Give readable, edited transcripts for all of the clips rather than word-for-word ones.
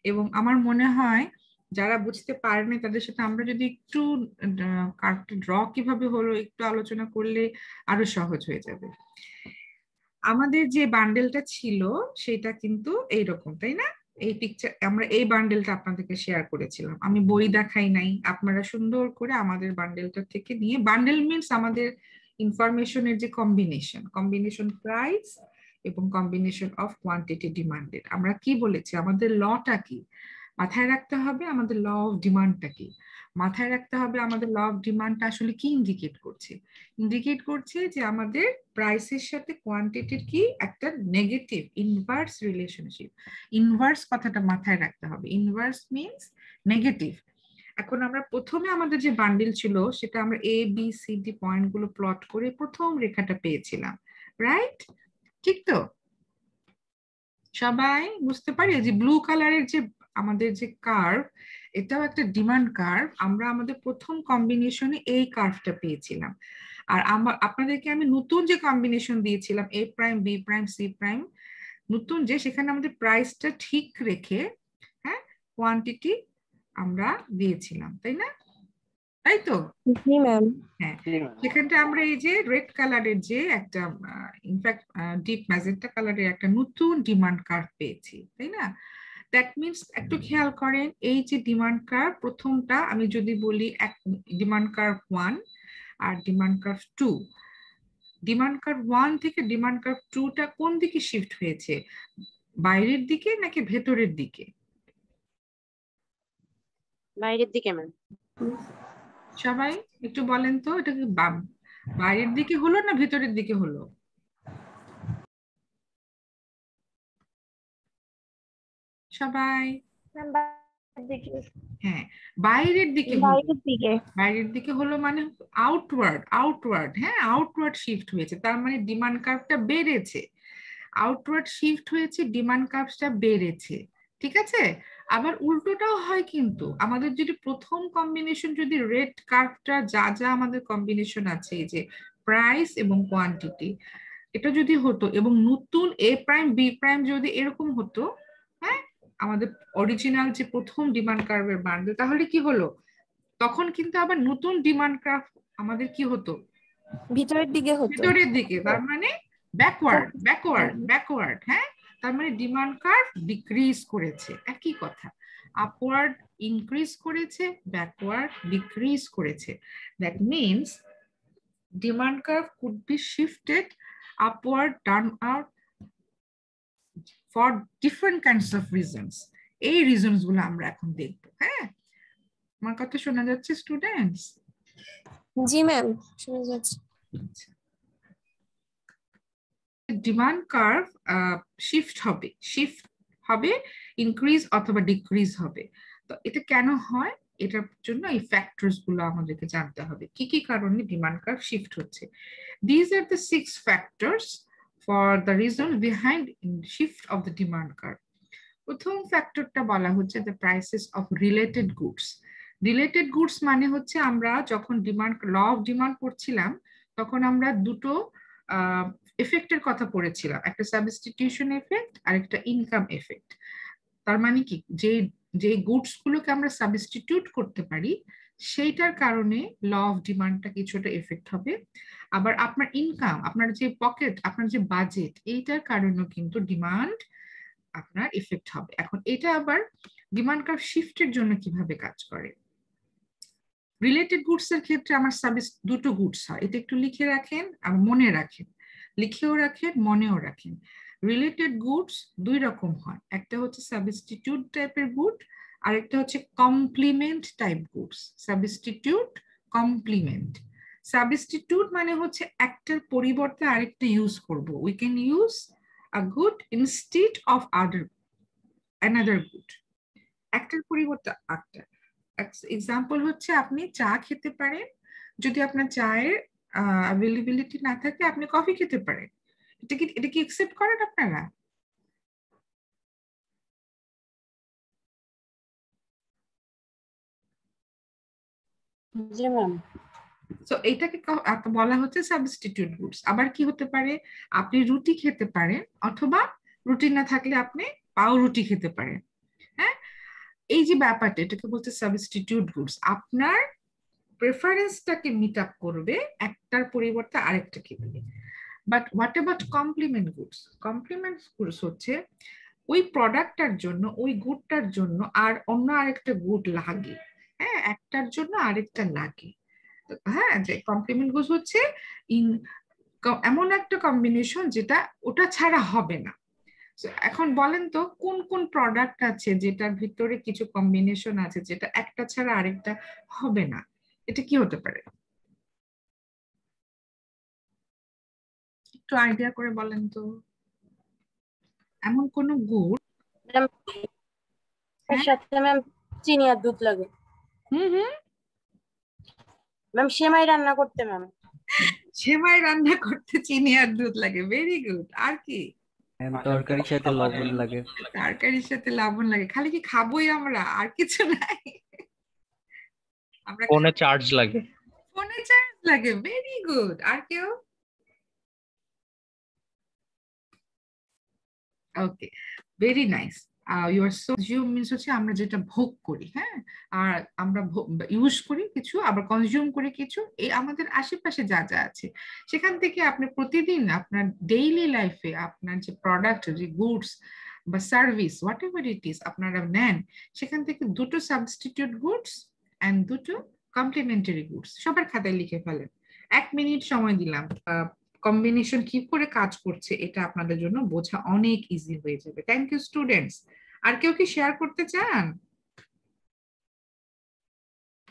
এবং আমার মনে হয় যারা বুঝতে পারেনি তাদের সাথে আমরা যদি একটু কার্ভটা ড্র কিভাবে হলো একটু আলোচনা করলে আরো সহজ হয়ে যাবে। আমাদের যে বান্ডেলটা ছিল সেটা কিন্তু এইরকম, তাই না? এই পিকচার আমরা এই বান্ডেলটা আপনাদেরকে শেয়ার করেছিলাম, আমি বই দেখাই নাই, আপনারা সুন্দর করে আমাদের বান্ডেলটা থেকে নিয়ে, বান্ডেল মিন্স আমাদের ইনফরমেশনের যে কম্বিনেশন, কম্বিনেশন প্রাইস এবং কম্বিনেশন অফ কোয়ান্টিটি ডিমান্ডেড। আমরা কি বলেছি, আমাদের লটা কি মাথায় রাখতে হবে, আমাদের ল অফ ডিমান্ডটা কি মাথায় রাখতে হবে। আমাদের ল অফ ডিমান্ডটা আসলে কি ইন্ডিকেট করছে? ইন্ডিকেট করছে যে আমাদের প্রাইসের সাথে কোয়ান্টিটির কি একটা নেগেটিভ ইনভার্স রিলেশনশিপ। ইনভার্স কথাটা মাথায় রাখতে হবে, ইনভার্স মিন্স নেগেটিভ। এখন আমরা প্রথমে আমাদের যে বান্ডিল ছিল সেটা আমরা A B C D point গুলো প্লট করে প্রথম রেখাটা পেয়েছিলাম, রাইট? ঠিক তো? সবাই বুঝতে পারি যে ব্লু কালারের যে আমাদের যে কার্ভ, এটাও একটা ডিমান্ড কার্ভ। আমরা আমাদের প্রথম কম্বিনেশনে এই কার্ভটা পেয়েছিলাম। আর আমার আপনাদেরকে আমি নতুন যে কম্বিনেশন দিয়েছিলাম A prime B prime C prime, নতুন যে, সেখানে আমাদের প্রাইসটা ঠিক রেখে হ্যাঁ কোয়ান্টিটি আমরা দিয়েছিলাম, তাই না? তাই তো? জি ম্যাম। হ্যাঁ, সেখানটা আমরা এই যে রেড কালারের যে একটা ইনফ্যাক্ট ডিপ ম্যাজেন্টা কালারের একটা নতুন ডিমান্ড কার্ভ পেয়েছি, তাই না? দ্যাট মিনস একটু খেয়াল করেন, এই যে ডিমান্ড কার্ভ প্রথমটা আমি যদি বলি এক ডিমান্ড কার্ভ 1 আর ডিমান্ড কার্ভ 2, ডিমান্ড কার্ভ 1 থেকে ডিমান্ড কার্ভ 2টা কোন দিকে শিফট হয়েছে, বাইরের দিকে নাকি ভেতরের দিকে? বাইরের দিকে ম্যাম। সবাই একটু বলেন তো, এটা কি বাইরের দিকে হলো না ভেতরের দিকে হলো? সবাই হ্যাঁ, বাইরের দিকে হলো। বাইরের দিকে। বাইরের দিকে হলো মানে আউটওয়ার্ড, আউটওয়ার্ড, হ্যাঁ আউটওয়ার্ড শিফট হয়েছে, তার মানে ডিমান্ড কার্ভটা বেড়েছে। আউটওয়ার্ড শিফট হয়েছে, ডিমান্ড কার্ভটা বেড়েছে, ঠিক আছে? আবার উল্টোটাও হয় কিন্তু, আমাদের যদি প্রথম কম্বিনেশন যদি রেড কার্ভটা যা যা আমাদের কম্বিনেশন আছে এই যে প্রাইস এবং কোয়ান্টিটি, এটা যদি হতো এবং নতুন এ প্রাইম বি প্রাইম যদি এরকম হতো, হ্যাঁ আমাদের অরিজিনাল যে প্রথম ডিমান্ড কার্ভের বান্ডেল, তাহলে কি হলো, তখন কিন্তু আবার নতুন ডিমান্ড কার্ভ আমাদের কি হতো, ভিতরের দিকে হতো। ভিতরের দিকে, তার মানে ব্যাকওয়ার্ড ব্যাকওয়ার্ড ব্যাকওয়ার্ড, হ্যাঁ তার মানে ডিমান্ড কার্ভ ডিক্রিজ করেছে, একই কথা। আপওয়ার্ড ইনক্রিজ করেছে, ব্যাকওয়ার্ড ডিক্রিজ করেছে। That means demand curve could be shifted upward, downward for different kinds of reasons. এই রিজনস গুলো আমরা এখন দেখবো। হ্যাঁ, আমার কথা শোনা যাচ্ছে স্টুডেন্টস? জি ম্যাম, শোনা যাচ্ছে। ডিমান্ড কার্ভ শিফট হবে, ইনক্রিজ অথবা ডিক্রিজ হবে। তো এটা কেন হয়, এটার জন্য এই ফ্যাক্টরস গুলো আমাদেরকে জানতে হবে, কি কি কারণে ডিমান্ড কার্ভ শিফট হচ্ছে। This are the 6 factors for the reason behind shift of the demand curve. প্রথম ফ্যাক্টরটা বলা হচ্ছে the prices of related goods. Related goods মানে হচ্ছে আমরা যখন ডিমান্ড ল অফ ডিমান্ড পড়ছিলাম তখন আমরা দুটো এফেক্টের কথা পড়েছিলাম, একটা সাবস্টিটিউশন এফেক্ট আর একটা ইনকাম এফেক্ট। তার মানে কি, যে যে গুডস গুলোকে আমরা সাবস্টিটিউট করতে পারি সেইটার কারণে ল অফ ডিমান্ডটা কিছুটা এফেক্ট হবে। আবার আপনার ইনকাম, আপনার যে পকেট, আপনার যে বাজেট, এইটার কারণেও কিন্তু ডিমান্ড আপনার ইফেক্ট হবে। এখন এটা আবার ডিমান্ড কার্ভ শিফটের জন্য কিভাবে কাজ করে। রিলেটেড গুডস এর ক্ষেত্রে আমার দুটো গুডস হয়, এটা একটু লিখে রাখেন আর মনে রাখেন, লিখেও রাখেন মনেও রাখেন। রিলেটেড গুডস দুই রকম হয়, একটা হচ্ছে সাবস্টিটিউট টাইপের গুড, আর একটা হচ্ছে complement type goods. Substitute, complement. Substitute মানে হচ্ছে একটার পরিবর্তে আরেকটা ইউজ করব, we can use a good instead of another good, একটার পরিবর্তে আরেকটা। এক্সাম্পল হচ্ছে আপনি চা খেতে পারেন, যদি আপনার চায়ের অ্যাভেলেবিলিটি না থাকে আপনি কফি খেতে পারেন। এটা কি একসেপ্ট করেন আপনারা? জি ম্যাম। তো এইটাকে বলা হচ্ছে সাবস্টিটিউট গুডস। আবার কি হতে পারে, আপনি রুটি খেতে পারেন অথবা রুটি না থাকলে আপনি পাউরুটি খেতে পারেন। হ্যাঁ, এই যে ব্যাপারটা, এটাকে বলছে সাবস্টিটিউট গুডস। আপনার প্রেফারেন্সটাকে মিট আপ করবে একটার পরিবর্তে আরেকটা ক্ষেত্রে। But what about complement goods? Complement goods হচ্ছে ওই প্রোডাক্টটার জন্য, ওই গুডটার জন্য আর অন্য আরেকটা গুড লাগে। হ্যাঁ, একটার জন্য আরেকটা লাগে। হ্যাঁ, যে কমপ্লিমেন্ট গুডস হচ্ছে ইন এমন একটা কম্বিনেশন যেটা ওটা ছাড়া হবে না। So, এখন বলেন তো কোন কোন প্রোডাক্ট আছে যেটার ভিতরে কিছু কম্বিনেশন আছে যেটা একটা ছাড়া আরেকটা হবে না? এটা কি হতে পারে? একটু আইডিয়া করে বলেন তো, এমন কোন গুড়। ম্যাম এর হ্যাঁ, সাথে ম্যাম চিনি আর দুধ লাগে। হুম হুম। ম্যাম সেমাই রান্না করতে ম্যাম। সেমাই রান্না করতে চিনি আর দুধ লাগে, ভেরি গুড। আর কি? তরকারির সাথে লবণ লাগে। তরকারির সাথে লবণ লাগে, খালি কি খাবোই আমরা, আর কিছু নাই? আমরা ফোনে চার্জ লাগে। ফোনে চার্জ লাগে, ভেরি গুড। আর কেউ? Okay, very nice. You are so consume means হচ্ছে আমরা যেটা ভোগ করি, হ্যাঁ। আর আমরা ইউজ করি কিছু, আবার কনজিউম করি কিছু, এই আমাদের আশেপাশে যা যা আছে সেখান থেকে আপনি প্রতিদিন আপনার ডেইলি লাইফে আপনার যে প্রোডাক্ট, যে গুডস বা service, what ever it is আপনারা নেন, সেখান থেকে দুটো সাবস্টিটিউট গুডস অ্যান্ড দুটো কমপ্লিমেন্টারি গুডস সবার খাতায় লিখে ফেলেন। 1 মিনিট সময় দিলাম, কম্বিনেশন কি করে কাজ করছে এটা আপনাদের জন্য বোঝা অনেক ইজি হয়ে যাবে। Thank you students. আর কেউ কি শেয়ার করতে চান?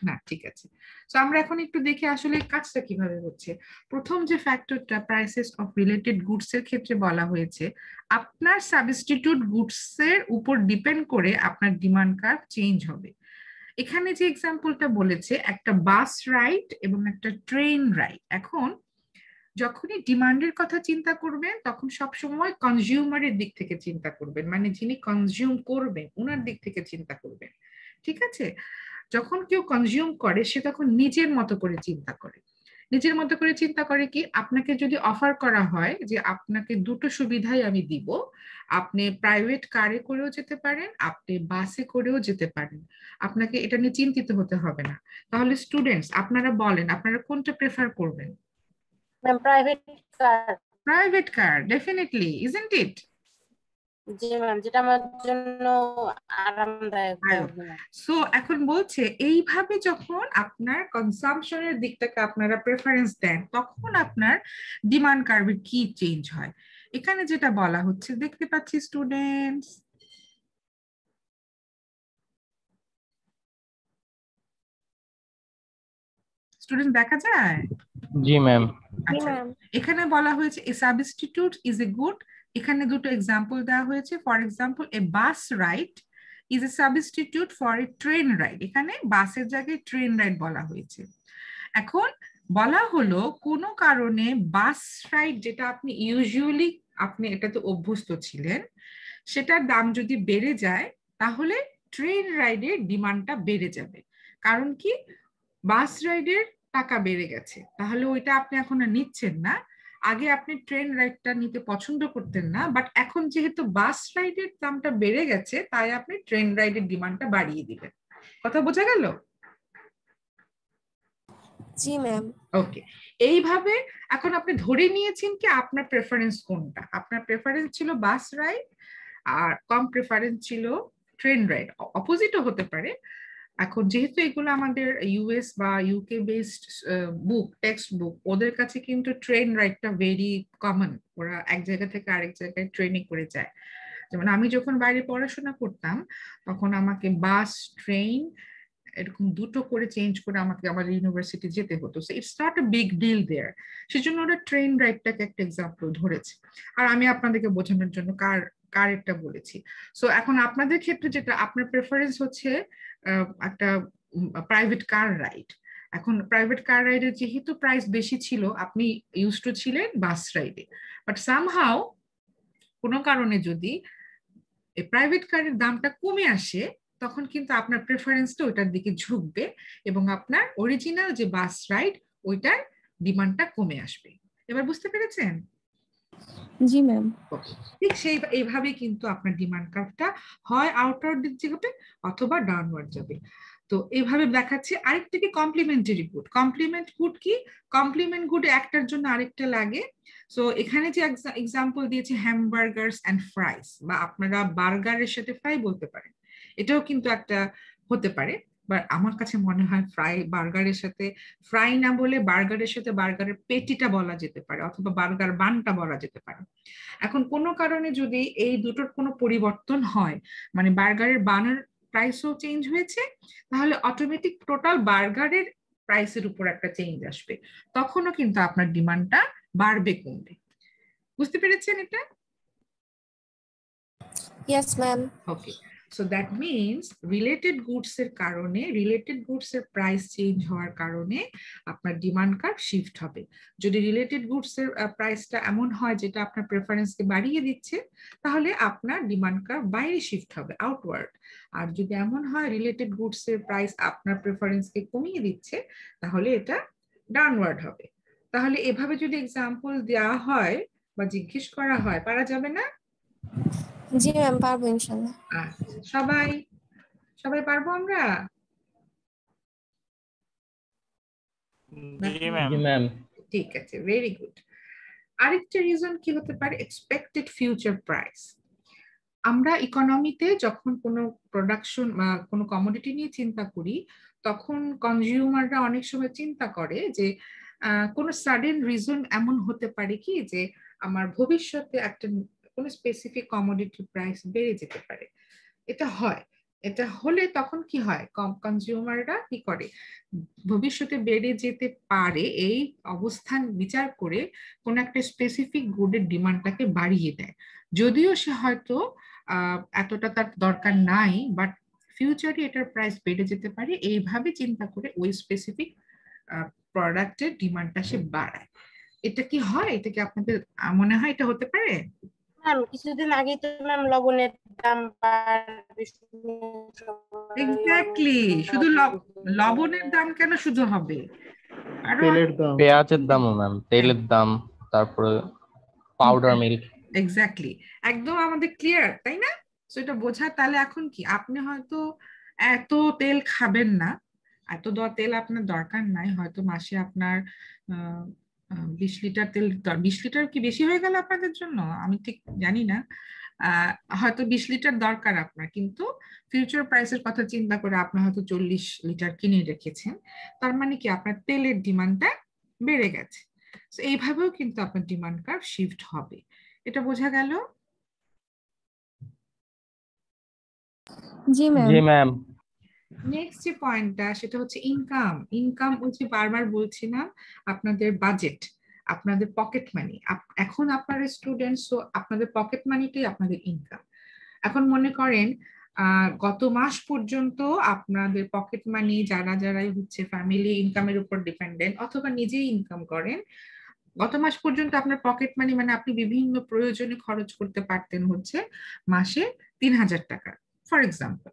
না, ঠিক আছে। তো আমরা এখন একটু দেখি আসলে কাজটা কিভাবে হচ্ছে। প্রথম যে ফ্যাক্টরটা প্রাইসেস অফ রিলেটেড গুডস এর ক্ষেত্রে বলা হয়েছে, আপনার সাবস্টিটিউট গুডস এর উপর ডিপেন্ড করে আপনার ডিমান্ড কার্ভ চেঞ্জ হবে। এখানে যে এক্সাম্পলটা বলেছে, একটা বাস রাইড এবং একটা ট্রেন রাইড। এখন যখনই ডিমান্ডের কথা চিন্তা করবেন তখন সবসময় কনজিউমারের দিক থেকে চিন্তা করবেন, মানে যিনি কনজিউম করবেন ওনার দিক থেকে চিন্তা করবেন। ঠিক আছে? যখন কেউ কনজিউম করে সে তখন নিজের মতো করে চিন্তা করে। নিজের মতো করে চিন্তা করে কি, আপনাকে যদি অফার করা হয় যে আপনাকে দুটো সুবিধাই আমি দিব, আপনি প্রাইভেট কারে করেও যেতে পারেন, আপনি বাসে করেও যেতে পারেন, আপনাকে এটা নিয়ে চিন্তিত হতে হবে না, তাহলে স্টুডেন্টস আপনারা বলেন আপনারা কোনটা প্রেফার করবেন? Ma'am private car. Private car, definitely, isn't it? G ma'am, যেটা আমার জন্য আরামদায়ক হবে ম্যাম। সো এখন বলছে এইভাবে যখন আপনার কনসাম্পশনের দিকটাকে আপনারা প্রেফারেন্স দেন তখন আপনার ডিমান্ড কার্ভে কি চেঞ্জ হয়। এখানে যেটা বলা হচ্ছে দেখতে পাচ্ছি স্টুডেন্টস, স্টুডেন্ট দেখা যায়? জি ম্যাম। জি আচ্ছা, ম্যাম। এখানে বলা হয়েছে এ সাবস্টিটিউট ইজ এ গুড। এখানে দুটো এক্সাম্পল দেওয়া হয়েছে। For example, A bus ride is a substitute for a train ride. এখানে বাসের জায়গায় ট্রেন রাইড বলা হয়েছে। এখন বলা হলো কোনো কারণে বাস রাইড, যেটা আপনি ইউজুয়ালি আপনি এটাতে অভ্যস্ত ছিলেন, সেটার দাম যদি বেড়ে যায় তাহলে ট্রেন রাইডের ডিমান্ডটা বেড়ে যাবে। কারণ কি, বাস রাইডের টাকা বেড়ে গেছে, তাহলে ওইটা আপনি এখন আর নিচ্ছেন না। আগে আপনি ট্রেন রাইডটা নিতে পছন্দ করতেন না, বাট এখন যেহেতু বাস রাইডের দামটা বেড়ে গেছে তাই আপনি ট্রেন রাইডের ডিমান্ডটা বাড়িয়ে দিবেন। কথা বোঝা গেল? জি ম্যাম। ওকে, এইভাবে এখন আপনি ধরে নিয়েছেন কি আপনার প্রেফারেন্স কোনটা। আপনার প্রেফারেন্স ছিল বাস রাইড আর কম প্রেফারেন্স ছিল ট্রেন রাইড, অপোজিটও হতে পারে। এখন যেহেতু এগুলো আমাদের ইউএস বা ইউকে বেসড বুক, টেক্সট বুক, ওদের কাছে কিন্তু ট্রেন রাইডটা ভেরি কমন। ওরা এক জায়গা থেকে আরেক জায়গায় ট্রেনে করে যায়। যেমন আমি যখন বাইরে পড়াশোনা করতাম তখন আমাকে বাস, ট্রেন এরকম দুটো করে চেঞ্জ করে আমাকে আমার ইউনিভার্সিটি যেতে হতো। So it's not a big deal there. সেজন্য ওরা ট্রেন রাইডটাকে একটা এক্সাম্পল ধরেছে। আর আমি আপনাদেরকে বোঝানোর জন্য কারেরটা বলেছি। সো এখন আপনাদের ক্ষেত্রে যেটা আপনার প্রেফারেন্স হচ্ছে একটা প্রাইভেট কার রাইড। এখন প্রাইভেট কার রাইডের যেহেতু প্রাইস বেশি ছিল আপনি ইউজ টু ছিলেন বাস রাইডে, বাট সামহাও কোনো কারণে যদি প্রাইভেট কারের দামটা কমে আসে তখন কিন্তু আপনার প্রেফারেন্সটা ওইটার দিকে ঝুঁকবে এবং আপনার অরিজিনাল যে বাস রাইড ওইটার ডিমান্ডটা কমে আসবে। এবার বুঝতে পেরেছেন? জি ম্যাম। ঠিক এইভাবে কিন্তু আপনার ডিমান্ড কার্ভটা হয় আউটওয়ার্ড দিক যাবে অথবা ডাউনওয়ার্ড যাবে। তো এইভাবে দেখাচ্ছে। আরেকটা কি কমপ্লিমেন্টারি গুড। কমপ্লিমেন্ট গুড কি? কমপ্লিমেন্ট গুড একটার জন্য আরেকটা লাগে। সো এখানে যে এক্সাম্পল দিয়েছে হ্যামবার্গারস এন্ড ফ্রাইস, বা আপনারা বার্গারের সাথে ফ্রাই বলতে পারেন, এটাও কিন্তু একটা হতে পারে। বাট আমার কাছে মনে হয় বার্গারের সাথে ফ্রাই না বলে বার্গারের সাথে বার্গারের পেটিটা বলা যেতে পারে, অথবা বার্গার বানটা বলা যেতে পারে। এখন কোনো কারণে যদি এই দুটোর কোনো পরিবর্তন হয়, মানে বার্গারের বানের প্রাইসও চেঞ্জ হয়েছে, তাহলে অটোমেটিক টোটাল বার্গারের প্রাইসের উপর একটা চেঞ্জ আসবে, তখনও কিন্তু আপনার ডিমান্ডটা বাড়বে কমবে। বুঝতে পেরেছেন এটা? Yes ma'am. Okay, so that means related goods এর কারণে, রিলেটেড গুডস এর প্রাইস চেঞ্জ হওয়ার কারণে আপনার ডিমান্ড কার্ভ শিফট হবে। যদি রিলেটেড গুডস এর প্রাইসটা এমন হয় যেটা আপনার প্রেফারেন্সকে বাড়িয়ে দিচ্ছে, তাহলে আপনার ডিমান্ড কার্ভ বাইরে শিফট হবে, আউটওয়ার্ড। আর যদি এমন হয় রিলেটেড গুডস এর প্রাইস আপনার প্রেফারেন্সকে কমিয়ে দিচ্ছে, তাহলে এটা ডাউনওয়ার্ড হবে। তাহলে এভাবে যদি এক্সাম্পল দেওয়া হয় বা জিজ্ঞেস করা হয়, পারা যাবে না? জি ম্যাম, পারবো ইনশাআল্লাহ। আচ্ছা, সবাই সবাই পারবো আমরা? জি ম্যাম। ঠিক আছে, ভেরি গুড। আরেকটা রিজন কি হতে পারে? Expected future price. আমরা ইকোনমিতে যখন কোনো প্রোডাকশন বা কোনো কমোডিটি নিয়ে চিন্তা করি, তখন কনজিউমাররা অনেক সময় চিন্তা করে যে কোনো সাডেন রিজন এমন হতে পারে কি যে আমার ভবিষ্যতে একটা কোনো স্পেসিফিক কমোডিটির প্রাইস বেড়ে যেতে পারে। এটা হয়। এটা হলে তখন কি হয়, কনজিউমাররা কি করে, ভবিষ্যতে বেড়ে যেতে পারে এই অবস্থান বিচার করে কোন একটা স্পেসিফিক গুডের ডিমান্ডটাকে বাড়িয়ে দেয়, যদিও সে হয়তো এতটা তার দরকার নাই, বাট ফিউচারে এটার প্রাইস বেড়ে যেতে পারে, এইভাবে চিন্তা করে ওই স্পেসিফিক প্রোডাক্টের ডিমান্ডটা সে বাড়ায়। এটা কি হয়? এটা কি আপনাদের মনে হয় এটা হতে পারে? ম্যাম কিছুদিন আগেই তো ম্যাম লবণের দাম এক্স্যাক্টলি, শুধু লবণের দাম কেন শুধু হবে, আরো তেলের দাম, পেঁয়াজের দামও ম্যাম, তেলের দাম, তারপরে পাউডার মিল্ক। এক্স্যাক্টলি, একদম আমাদের ক্লিয়ার, তাই না? সো এটা বোঝা। তাহলে এখন কি, আপনি হয়তো এত তেল খাবেন না, এত তেল আপনার দরকার নাই, হয়তো মাসে আপনার 20 লিটার তেল, 20 লিটার কি বেশি হয়ে গেল আপনাদের জন্য? আমি ঠিক জানি না। হয়তো 20 লিটার দরকার আপনার, কিন্তু ফিউচার প্রাইসের কথা চিন্তা করে আপনি হয়তো 40 লিটার কিনে রেখেছেন। তার মানে কি আপনার তেলের ডিমান্ডটা বেড়ে গেছে। এইভাবেও কিন্তু আপনার ডিমান্ড কার্ভ শিফট হবে। এটা বোঝা গেল? জি ম্যাম। জি ম্যাম। নেক্সট যে পয়েন্টটা, সেটা হচ্ছে ইনকাম। ইনকাম হচ্ছে বারবার বলছিলাম, আপনাদের বাজেট, আপনাদের পকেট মানি। এখন আপনারা স্টুডেন্ট, সো আপনাদের পকেট মানিটাই আপনাদের ইনকাম। এখন মনে করেন গত মাস পর্যন্ত আপনাদের পকেট মানি, যারাই হচ্ছে ফ্যামিলি ইনকামের উপর ডিপেন্ডেন্ট অথবা নিজেই ইনকাম করেন, গত মাস পর্যন্ত আপনার পকেট মানি, মানে আপনি বিভিন্ন প্রয়োজনে খরচ করতে পারতেন হচ্ছে মাসে 3,000 টাকা ফর এক্সাম্পল।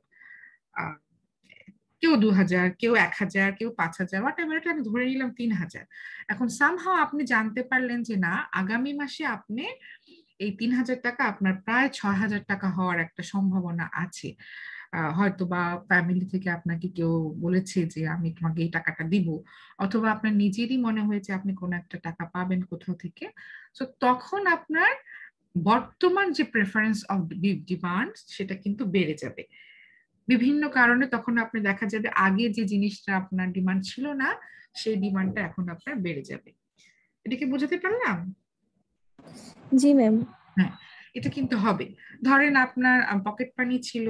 কেউ 2,000, কেউ 1,000, কেউ 5,000, হোয়াটএভার, এটা আমি ধরে নিলাম 3,000। এখন সামহাও আপনি জানতে পারলেন যে না, আগামী মাসে আপনি এই 3,000 টাকা আপনার প্রায় 6,000 টাকা হওয়ার একটা সম্ভাবনা আছে। হয়তো বা ফ্যামিলি থেকে আপনাকে কেউ বলেছে যে আমি তোমাকে এই টাকাটা দিব, অথবা আপনার নিজেরই মনে হয়েছে আপনি কোনো একটা টাকা পাবেন কোথাও থেকে। তো তখন আপনার বর্তমান যে প্রেফারেন্স অফ ডিমান্ড, সেটা কিন্তু বেড়ে যাবে বিভিন্ন কারণে। তখন আপনি দেখা যাবে আগে যে জিনিসটা আপনার ডিমান্ড ছিল না, সেই ডিমান্ডটা এখন আপনার বেড়ে যাবে। এটা কি বোঝাতে পারলাম? জি ম্যাম। হ্যাঁ, এটা কিন্তু হবে। ধরেন আপনার পকেট মানি ছিল,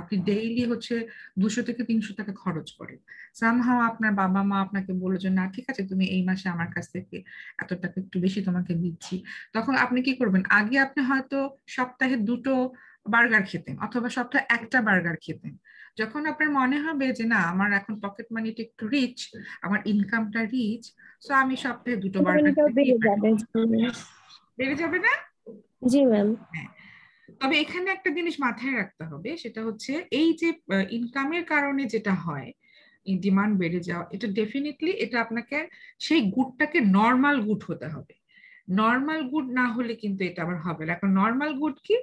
আপনি ডেইলি হচ্ছে 200 থেকে 300 টাকা খরচ করেন। সামহাও আপনার বাবা মা আপনাকে বললো যে না ঠিক আছে, তুমি এই মাসে আমার কাছ থেকে এত টাকা একটু বেশি তোমাকে দিচ্ছি। তখন আপনি কি করবেন? আগে আপনি হয়তো সপ্তাহে 2টো বার্গার খেতেন, অথবা সপ্তাহে একটা বার্গার খেতেন। যখন আপনার মনে হবে যে না, আমার এখন পকেট মানিটা একটু রিচ, আমার ইনকামটা রিচ, সো আমি সপ্তাহে 2টো বার্গার বেড়ে যাবে। বেড়ে যাবে না? জি ম্যাম। হ্যাঁ, তবে এখানে একটা জিনিস মাথায় রাখতে হবে, সেটা হচ্ছে এই যে ইনকামের কারণে যেটা হয়, ডিমান্ড বেড়ে যাওয়া, এটা ডেফিনেটলি এটা আপনাকে সেই গুডটাকে নর্মাল গুড হতে হবে। নর্মাল গুড না হলে কিন্তু এটা আবার হবে না। এখন নর্মাল গুড কি?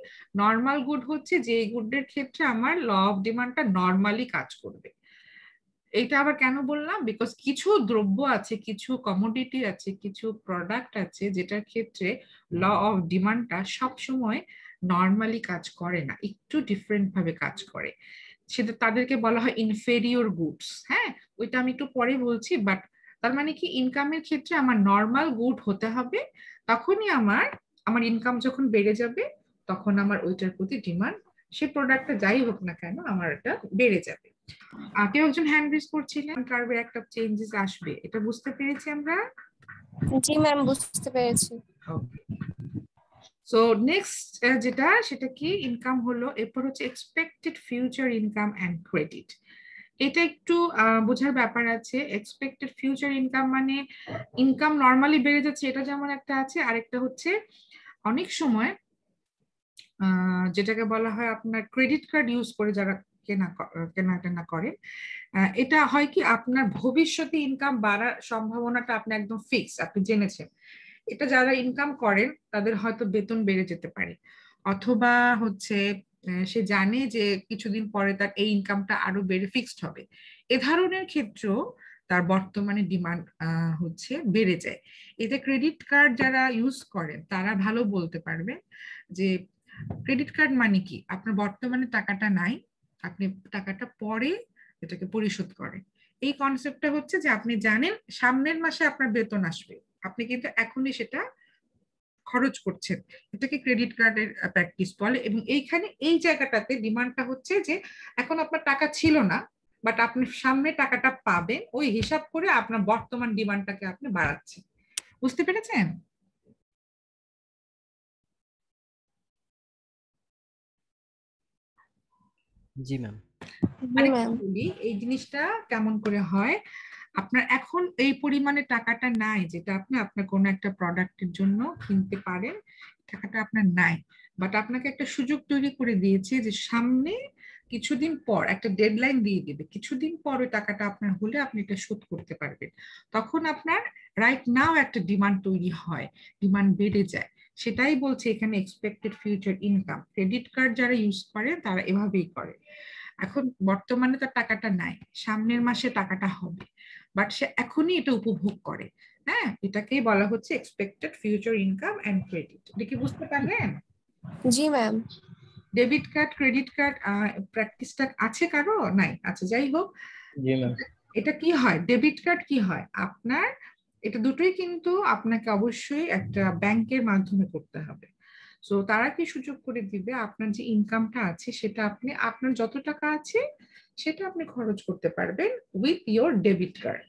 নর্মাল গুড হচ্ছে যে গুডের ক্ষেত্রে আমার ল অফ ডিমান্ডটা নর্মালি কাজ করবে। এটা আবার কেন বললাম? বিকজ কিছু দ্রব্য আছে, কিছু কমোডিটি আছে, কিছু প্রোডাক্ট আছে যেটার ক্ষেত্রে ল অফ ডিমান্ডটা সবসময় নর্মালি কাজ করে না, একটু ডিফারেন্ট ভাবে কাজ করে। সেটা তাদেরকে বলা হয় ইনফেরিয়র গুডস। হ্যাঁ, ওইটা আমি একটু পরে বলছি। বাট তার মানে কি, ইনকামের ক্ষেত্রে আমার নর্মাল গুড হতে হবে, তখনই আমার আমার ইনকাম যখন বেড়ে যাবে তখন আমার ওইটার প্রতি ডিমান্ড, সে প্রোডাক্টটা যাই হোক না কেন, আমার এটা বেড়ে যাবে। কেউ একজন হ্যান্ড রেজ করছিলেন, কার্ভের একটা চেঞ্জেস আসবে, এটা বুঝতে পেরেছি আমরা? জি ম্যাম, বুঝতে পেরেছি। ওকে, সো নেক্সট যেটা, সেটা কি? ইনকাম হলো, এরপর হচ্ছে expected future income and credit. এটা একটু বোঝার ব্যাপার আছে। এক্সপেক্টেড ফিউচার ইনকাম মানে ইনকাম নর্মালি বেড়ে যাচ্ছে, এটা যেমন একটা আছে, আরেকটা হচ্ছে অনেক সময় যেটাকে বলা হয় আপনার ক্রেডিট কার্ড ইউজ করে যারা কেনাকাটা করেন, এটা হয় কি, আপনার ভবিষ্যতে ইনকাম বাড়ার সম্ভাবনাটা আপনি একদম ফিক্স, আপনি জেনেছেন। এটা যারা ইনকাম করেন তাদের হয়তো বেতন বেড়ে যেতে পারে, অথবা হচ্ছে সে জানে যে কিছুদিন পরে তার এই ইনকামটা আরো বেড়ে ফিক্সড হবে। এ ধরনের ক্ষেত্রেও তার বর্তমানে ডিমান্ড হচ্ছে বেড়ে যায়। এতে ক্রেডিট কার্ড যারা ইউজ করেন তারা ভালো বলতে পারবেন যে ক্রেডিট কার্ড মানে কি, আপনার বর্তমানে টাকাটা নাই, আপনি টাকাটা পরে এটাকে পরিশোধ করেন। এই কনসেপ্টটা হচ্ছে যে আপনি জানেন সামনের মাসে আপনার বেতন আসবে, আপনি কিন্তু এখনই সেটা খরচ করছেন, এটাকে ক্রেডিট কার্ডের প্র্যাকটিস বলে। এবং এইখানে এই জায়গাটাতে ডিমান্ডটা হচ্ছে যে এখন আপনার টাকা ছিল না, বাট আপনি সামনে টাকাটা পাবেন, ওই হিসাব করে আপনার বর্তমান ডিমান্ডটাকে আপনি বাড়াচ্ছেন। বুঝতে পেরেছেন? জি ম্যাম। জি আরেকটু ম্যাম। বলি এই জিনিসটা কেমন করে হয়। আপনার এখন এই পরিমাণে টাকাটা নাই যেটা আপনি আপনার কোনো একটা প্রোডাক্টের জন্য কিনতে পারেন, টাকাটা আপনার নাই, বাট আপনাকে একটা সুযোগ তৈরি করে দিয়েছে যে সামনে কিছুদিন পর একটা ডেডলাইন দিয়ে দিবে, কিছুদিন পর ওই টাকাটা আপনার হলে আপনি এটা শোধ করতে পারবেন। তখন আপনার রাইট নাও একটা ডিমান্ড তৈরি হয়, ডিমান্ড বেড়ে যায়। সেটাই বলছে এখানে expected future income. Credit card যারা ইউজ করে তারা এভাবেই করে। এখন বর্তমানে তার টাকাটা নাই, সামনের মাসে টাকাটা হবে, বাট সে এখনই এটা উপভোগ করে। হ্যাঁ, এটাকেই বলা হচ্ছে expected future income and credit. এটা কি বুঝতে পারলেন? জি ma'am. Debit card, credit card প্র্যাকটিসটা আছে কারো? নাই? আচ্ছা, যাই হোক। জি ম্যাম। এটা কি হয়, ডেবিট কার্ড কি হয় আপনার, এটা দুটোই কিন্তু আপনাকে অবশ্যই একটা ব্যাংকের মাধ্যমে করতে হবে। সো তারা কি সুযোগ করে দিবে, আপনার যে ইনকামটা আছে সেটা আপনি, আপনার যত টাকা আছে সেটা আপনি খরচ করতে পারবেন উইথ ইয়োর ডেবিট কার্ড।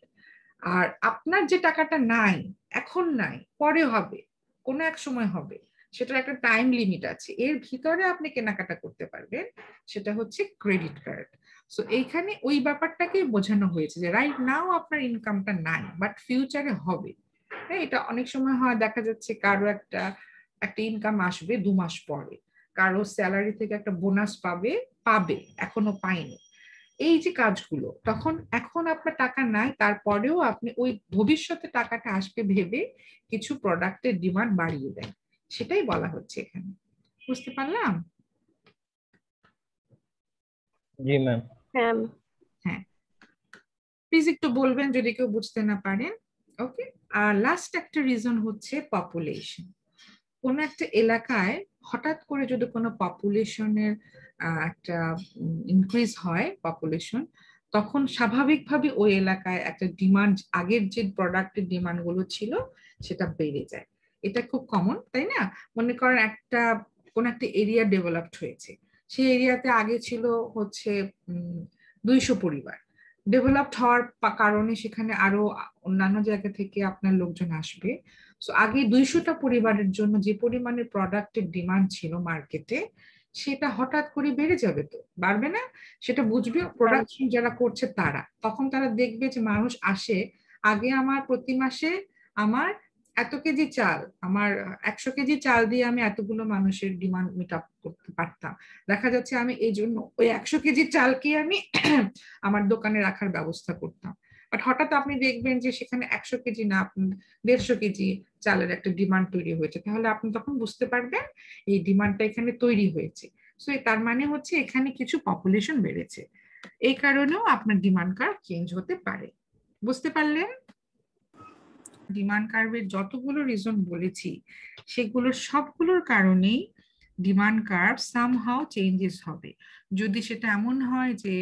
আর আপনার যে টাকাটা নাই, এখন নাই, পরে হবে, কোনো এক সময় হবে, সেটার একটা টাইম লিমিট আছে, এর ভিতরে আপনি কেনাকাটা করতে পারবেন, সেটা হচ্ছে ক্রেডিট কার্ড। সো এইখানে ওই ব্যাপারটাকে বোঝানো হয়েছে যে রাইট নাও আপনার ইনকামটা নাই, বাট ফিউচারে হবে। হ্যাঁ, এটা অনেক সময় হয়, দেখা যাচ্ছে কারো একটা একটা ইনকাম আসবে 2 মাস পরে, কারো স্যালারি থেকে একটা বোনাস পাবে, এখনো পায়নি। এই যে কাজগুলো, তখন এখন আপনার টাকা নাই, তারপরেও আপনি ওই ভবিষ্যতে টাকাটা আসবে ভেবে কিছু প্রোডাক্টের ডিমান্ড বাড়িয়ে দেন, সেটাই বলা হচ্ছে এখানে। বুঝতে পারলাম? জি ম্যাম। হ্যাঁ। হ্যাঁ, প্লিজ একটু বলবেন যদি কেউ বুঝতে না পারেন। ওকে। আর লাস্ট একটা রিজন হচ্ছে পপুলেশন। কোন একটা এলাকায় হঠাৎ করে যদি কোনো পপুলেশনের একটা ইনক্রিজ হয়, পপুলেশন, তখন স্বাভাবিকভাবে ওই এলাকায় একটা ডিমান্ড, আগের যে প্রোডাক্টের ডিমান্ড গুলো ছিল সেটা বেড়ে যায়। এটা খুব কমন, তাই না? মনে করেন একটা কোন একটা এরিয়া ডেভেলপড হয়েছে, সেই এরিয়াতে আগে ছিল হচ্ছে 200 পরিবার। ডেভেলপড হওয়ার কারণে সেখানে আরো অন্যান্য জায়গা থেকে আপনার লোকজন আসবে। সো আগে 200টা পরিবারের জন্য যে পরিমাণে প্রোডাক্টের ডিমান্ড ছিল মার্কেটে, সেটা হঠাৎ করে বেড়ে যাবে, তো বাড়বে না? সেটা বুঝবে প্রোডাকশন যারা করছে তারা, তখন তারা দেখবে যে মানুষ আসে, আগে আমার প্রতি মাসে আমার এত কেজি চাল, আমার 100 কেজি চাল দিয়ে আমি এতগুলো মানুষের ডিমান্ড মিট আপ করতে পারতাম। দেখা যাচ্ছে আমি এই জন্য ওই 100 কেজি চালকে আমি আমার দোকানে রাখার ব্যবস্থা করতাম। বাট হঠাৎ আপনি দেখবেন যে সেখানে 100 কেজি না 150 কেজি চালের একটা ডিমান্ড তৈরি হয়েছে, তাহলে আপনি তখন বুঝতে পারবেন এই ডিমান্ডটা এখানে তৈরি হয়েছে। সো তার মানে হচ্ছে এখানে কিছু পপুলেশন বেড়েছে, এই কারণেও আপনার ডিমান্ড কার্ভ চেঞ্জ হতে পারে। বুঝতে পারলেন? ডিমান্ড কার্ভের যতগুলো রিজন বলেছি সেগুলোর সবগুলোর কারণেই ডিমান্ড কার্ভ সামহাউ চেঞ্জেস হবে। যদি সেটা এমন হয় যে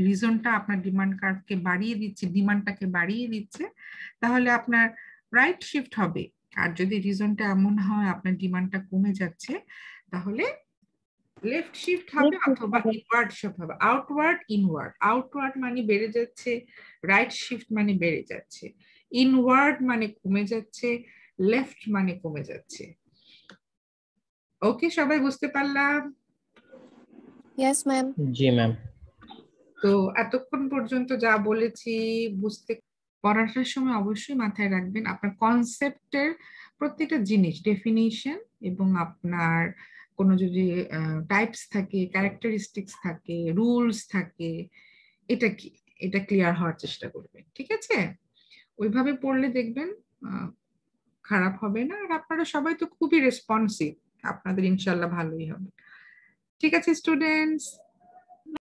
রিজনটা আপনার ডিমান্ড কার্ভকে বাড়িয়ে দিচ্ছে, ডিমান্ডটাকে বাড়িয়ে দিচ্ছে, তাহলে আপনার রাইট শিফট হবে। আর যদি রিজনটা এমন হয় আপনার ডিমান্ডটা কমে যাচ্ছে, তাহলে লেফট শিফট হবে অথবা ইনওয়ার্ড শিফট হবে। আউটওয়ার্ড ইনওয়ার্ড, আউটওয়ার্ড মানে বেড়ে যাচ্ছে, রাইট শিফট মানে বেড়ে যাচ্ছে, ইনওয়ার্ড মানে কমে যাচ্ছে, লেফট মানে কমে যাচ্ছে। ওকে, সবাই বুঝতে পারলাম? Yes ma'am. জি ম্যাম। তো এতক্ষণ পর্যন্ত যা বলেছি বুঝতে, পড়াটার সময় অবশ্যই মাথায় রাখবেন আপনার কনসেপ্টের প্রত্যেকটা জিনিস, ডেফিনিশন এবং আপনার কোনো যদি টাইপস থাকে, ক্যারেক্টারিস্টিক্স থাকে, রুলস থাকে, এটা কি, এটা ক্লিয়ার হওয়ার চেষ্টা করবেন। ঠিক আছে? ওইভাবে পড়লে দেখবেন খারাপ হবে না। আর আপনারা সবাই তো খুবই রেসপন্সিভ, আপনাদের ইনশাল্লাহ ভালোই হবে। ঠিক আছে স্টুডেন্টস?